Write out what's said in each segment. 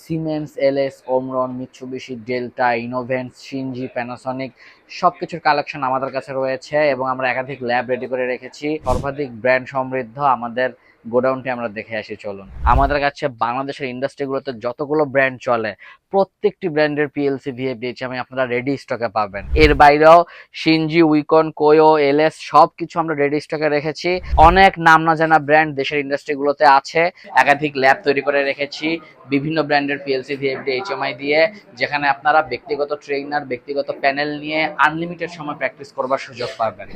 Siemens, LS, Omron, Mitsubishi, Delta, Inovance, Xinje, Panasonic সবকিছুর collection আমাদের কাছে রয়েছে এবং আমরা একাধিক ল্যাব রেডি করে রেখেছি। সর্বাধিক ব্র্যান্ড সমৃদ্ধ আমাদের গোডাউনটি আমরা দেখে আসি, চলুন। আমাদের কাছে বাংলাদেশের ইন্ডাস্ট্রিগুলোতে যতগুলো ব্র্যান্ড চলে প্রত্যেকটি ব্র্যান্ডের পিএলসি, ভিএফডিএইচএমআই আপনারা রেডি স্টকে পাবেন। এর বাইরেও শিনজি, উইকন, কোয়ো, এলএস সবকিছু আমরা রেডি স্টকে রেখেছি। অনেক নাম না জানা ব্র্যান্ড দেশের ইন্ডাস্ট্রিগুলোতে আছে। একাধিক ল্যাব তৈরি করে রেখেছি বিভিন্ন ব্র্যান্ডের পিএলসি, ভিএফডি, এইচএমআই দিয়ে, যেখানে আপনারা ব্যক্তিগত ট্রেইনার, ব্যক্তিগত প্যানেল নিয়ে আনলিমিটেড সময় প্র্যাকটিস করবার সুযোগ পাবেন।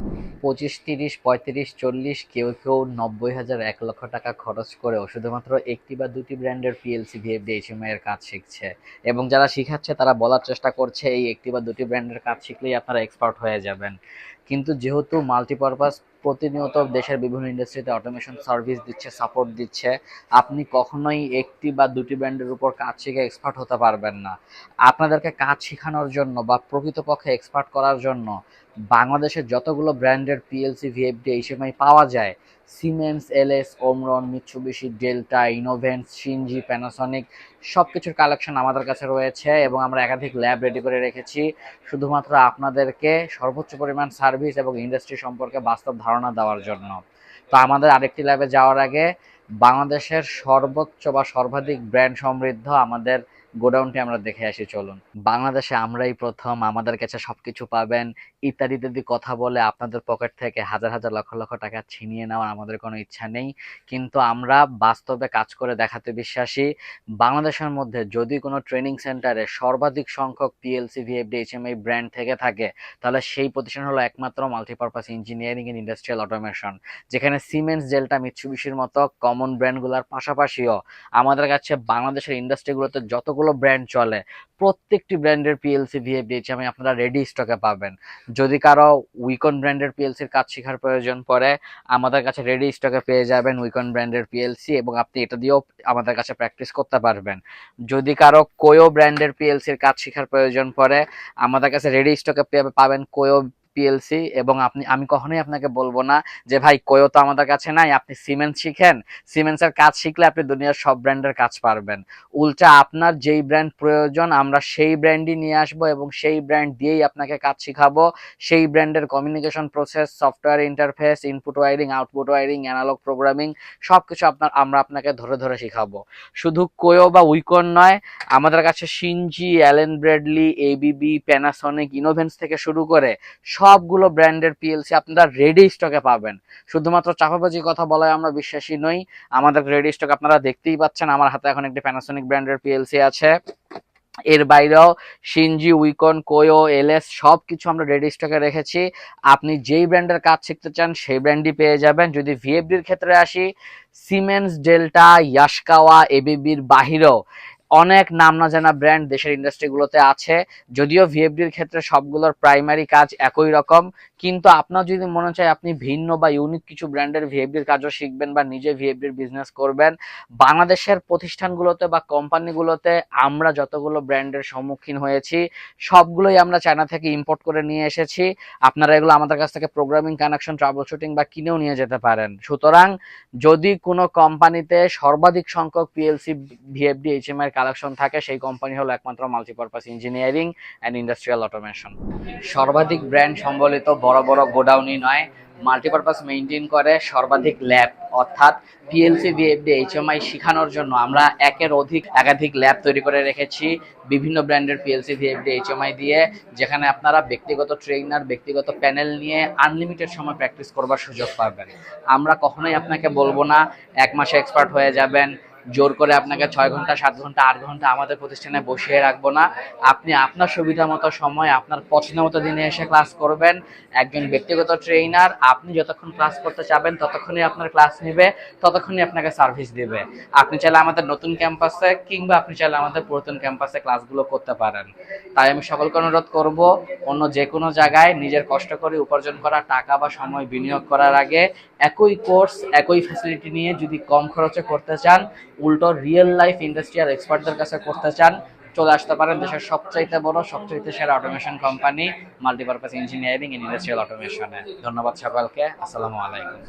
25, 30, 35, 40, কেউ কেউ 90,000, 1 লক্ষ টাকা খরচ করেও শুধুমাত্র একটি বা দুটি ব্র্যান্ডের পিএলসি, ভিএফডি, এইচএমআই এর কাজ শিখছে। এবং যারা শিখাচ্ছে তারা বলার চেষ্টা করছে এই একটি বা দুটি ব্র্যান্ডের কাজ শিখলেই আপনারা এক্সপার্ট হয়ে যাবেন। কিন্তু যেহেতু মাল্টিপারপাস প্রতিনিয়ত দেশের বিভিন্ন ইন্ডাস্ট্রিতে অটোমেশন সার্ভিস দিচ্ছে, সাপোর্ট দিচ্ছে, আপনি কখনোই একটি বা দুটি ব্র্যান্ডের উপর কাজ শিখে এক্সপার্ট হতে পারবেন না। আপনাদেরকে কাজ শেখানোর জন্য বা প্রকৃতপক্ষে এক্সপার্ট করার জন্য বাংলাদেশের যতগুলো ব্র্যান্ডের পিএলসি, ভিএফডি, এইচএমআই পাওয়া যায়, Siemens, LS, Omron, Mitsubishi, Delta, Inovance, Xinje, Panasonic সবকিছুর কালেকশন আমাদের কাছে রয়েছে এবং আমরা একাধিক ল্যাব রেডি করে রেখেছি শুধুমাত্র আপনাদেরকে সর্বোচ্চ পরিমাণ সার্ভিস এবং ইন্ডাস্ট্রি সম্পর্কে বাস্তব ধারণা দেওয়ার জন্য। তো আমাদের আরেকটি ল্যাবে যাওয়ার আগে বাংলাদেশের সর্বোচ্চ বা সর্বাধিক ব্র্যান্ড সমৃদ্ধ আমাদের গোডাউনটি আমরা দেখে আসি, চলুন। বাংলাদেশে আমরাই প্রথম, আমাদের কাছে সবকিছু পাবেন ইত্যাদি ইত্যাদি কথা বলে আপনাদের পকেট থেকে হাজার হাজার লক্ষ লক্ষ টাকা ছিনিয়ে নেওয়ার আমাদের কোনো ইচ্ছা নেই। কিন্তু আমরা বাস্তবে কাজ করে দেখাতে বিশ্বাসী। বাংলাদেশের মধ্যে যদি কোনো ট্রেনিং সেন্টারে সর্বাধিক সংখ্যক পিএলসি, ভিএফডি, এইচএমআই ব্র্যান্ড থেকে থাকে, তাহলে সেই প্রতিষ্ঠান হলো একমাত্র multipurpose engineering and industrial automation, যেখানে সিমেন্স, ডেল্টা, মিৎসুবিশির মতো কমন ব্র্যান্ডগুলোর পাশাপাশিও আমাদের কাছে বাংলাদেশের ইন্ডাস্ট্রিগুলোতে যতগুলো ব্র্যান্ড চলে প্রত্যেকটি ব্র্যান্ডের পিএলসি, ভিএফডি, এইচএমআই আপনারা রেডি স্টকে পাবেন। যদি কারো উইকন ব্র্যান্ডের পিএলসির কাজ শেখার প্রয়োজন পড়ে, আমাদের কাছে রেডি স্টকে পেয়ে যাবেন উইকন ব্র্যান্ডের পিএলসি এবং আপনি এটা দিয়েও আমাদের কাছে প্র্যাকটিস করতে পারবেন। যদি কারো কোয়ো ব্র্যান্ডের পিএলসির কাজ শেখার প্রয়োজন পড়ে, আমাদের কাছে রেডি স্টকে পাবেন কোয়ো পিএলসি এবং আমি কখনোই আপনাকে বলবো না যে ভাই কোয়ো তো আমাদের কাছে নাই, আপনি সিমেন্স শিখেন, সিমেন্সের কাজ শিখলে আপনি দুনিয়ার সব ব্র্যান্ডের কাজ পারবেন। উল্টা আপনার যেই ব্র্যান্ড প্রয়োজন আমরা সেই ব্র্যান্ডই নিয়ে আসবো এবং সেই ব্র্যান্ড দিয়েই আপনাকে কাজ শিখাবো। সেই ব্র্যান্ডের communication process, software interface, input wiring, output wiring, analog programming সবকিছু আমরা আপনাকে ধরে ধরে শিখাবো। শুধু কোয়ো বা উইকন নয়, আমাদের কাছে শিনজি, অ্যালেন ব্র্যাডলি, এবিবি, প্যানাসনিক, ইনোভেন্স থেকে শুরু করে সবগুলো ব্র্যান্ডের পিএলসি আপনারা রেডি স্টকে পাবেন। শুধুমাত্র চাপাবাজি কথা বলায় আমরা বিশ্বাসী নই। আমাদের রেডি স্টক আপনারা দেখতেই পাচ্ছেন, আমার হাতে এখন একটি প্যানাসনিক ব্র্যান্ডের পিএলসি আছে। এর বাইরেও শিনজি, উইকন, কোয়ো, এলএস সবকিছু আমরা রেডি স্টকে রেখেছি। আপনি যেই ব্র্যান্ডের কাজ শিখতে চান সেই ব্র্যান্ডই পেয়ে যাবেন। যদি ভিএফডির ক্ষেত্রে আসি, সিমেন্স, ডেল্টা, ইয়াশকাওয়া, এবিবির বাহিরেও অনেক নাম না জানা ব্র্যান্ড দেশের ইন্ডাস্ট্রিগুলোতে আছে। যদিও ভিএফডির ক্ষেত্রে সবগুলোর প্রাইমারি কাজ একই রকম, কিন্তু আপনার যদি মনে চায় আপনি ভিন্ন বা ইউনিক কিছু ব্র্যান্ডের ভিএফডির কাজও শিখবেন বা নিজে ভিএফডির বিজনেস করবেন, বাংলাদেশের প্রতিষ্ঠানগুলোতে বা কোম্পানিগুলোতে আমরা যতগুলো ব্র্যান্ডের সম্মুখীন হয়েছি সবগুলোই আমরা চায়না থেকে ইম্পোর্ট করে নিয়ে এসেছি। আপনারা এগুলো আমাদের কাছ থেকে প্রোগ্রামিং, কানেকশন, ট্রাবল শুটিং বা কিনেও নিয়ে যেতে পারেন। সুতরাং যদি কোনো কোম্পানিতে সর্বাধিক সংখ্যক পিএলসি, ভিএফডি, এইচএমআই কালেকশন থাকে সেই কোম্পানি হলো একমাত্র multipurpose engineering and industrial automation. সর্বাধিক ব্র্যান্ড সম্বলিত বড় বড় গোডাউনই নয়, মাল্টিপারপাস মেইনটেইন করে সর্বাধিক ল্যাব, অর্থাৎ পিএলসি, ভিএফডি, এইচএমআই শেখানোর জন্য আমরা একাধিক ল্যাব তৈরি করে রেখেছি বিভিন্ন ব্র্যান্ডের পিএলসি, ভিএফডি, এইচএমআই দিয়ে, যেখানে আপনারা ব্যক্তিগত ট্রেইনার, ব্যক্তিগত প্যানেল নিয়ে আনলিমিটেড সময় প্র্যাকটিস করবার সুযোগ পাবেন। আমরা কখনোই আপনাকে বলবো না 1 মাসে এক্সপার্ট হয়ে যাবেন, জোর করে আপনাকে 6 ঘন্টা, 7 ঘন্টা, 8 ঘন্টা আমাদের প্রতিষ্ঠানে বসিয়ে রাখবো না। আপনি আপনার সুবিধা মতো সময়, আপনার পছন্দ মতো দিনে এসে ক্লাস করবেন। একজন ব্যক্তিগত ট্রেইনার আপনি যতক্ষণ ক্লাস করতে চাবেন ততক্ষণই আপনার ক্লাস নেবে, ততক্ষণই আপনাকে সার্ভিস দেবে। আপনি চাইলে আমাদের নতুন ক্যাম্পাসে কিংবা আপনি চাইলে আমাদের পুরাতন ক্যাম্পাসে ক্লাসগুলো করতে পারেন। তাই আমি সকলকে অনুরোধ করব, অন্য যে কোনো জায়গায় নিজের কষ্ট করে উপার্জন করা টাকা বা সময় বিনিয়োগ করার আগে একই কোর্স, একই ফ্যাসিলিটি নিয়ে যদি কম খরচে করতে চান, উল্টো রিয়েল লাইফ ইন্ডাস্ট্রিয়াল এক্সপার্টদের কাছে করতে চান, চলে আসতে পারেন দেশের সবচাইতে বড়, সবচাইতে সেরা automation company multipurpose engineering and industrial অটোমেশনে। ধন্যবাদ সকলকে। আসসালামু আলাইকুম।